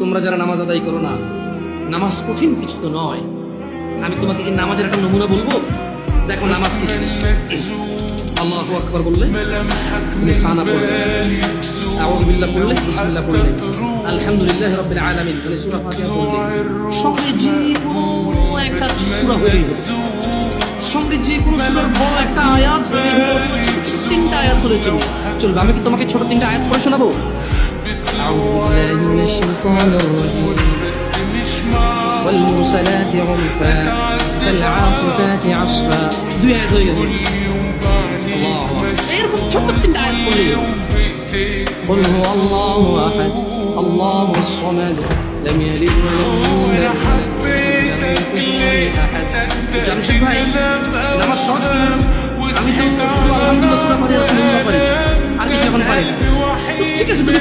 তোমরা যারা নামাজ আদায় করো না, নামাজ কঠিন কিছু তো নয়। আমি তোমাকে এই নামাজের একটা নমুনা বলবো, দেখো নামাজ কি জিনিস। আল্লাহু আকবার বললে নিসানা পড়লে, আউযু বিল্লাহ পড়লে, বিসমিল্লাহ পড়লে, আলহামদুলিল্লাহি রাব্বিল আলামিন মানে সূরা ফাতিহা পড়লে, সঙ্গে যে কোনো একটা সূরা হয়ে গেল, সঙ্গে যে কোনো সূরার বড় একটা আয়াত হয়ে গেল, তিনটা আয়াত হলে চলবে। আমি কি তোমাকে ছোট তিনটা আয়াত পড়ে শোনাবো? আউযু বিল্লাহি মিনাশ শাইতানির রাজীম والمرسلات عرفا فالعاصفات عصفا দুই আয়াত হয়ে গেল। আল্লাহ এরকম ছোট তিনটা আয়াত পড়লে قل هو الله احد الله الصمد لم يلد ولم يولد জামশেদ ভাই নামাজ সহজ কি? আমি তো শুধু আলহামদুলিল্লাহ সূরা ফাতিহা পড়তে পারি, আর কিছু এখন পারি না। ঠিক আছে, তুমি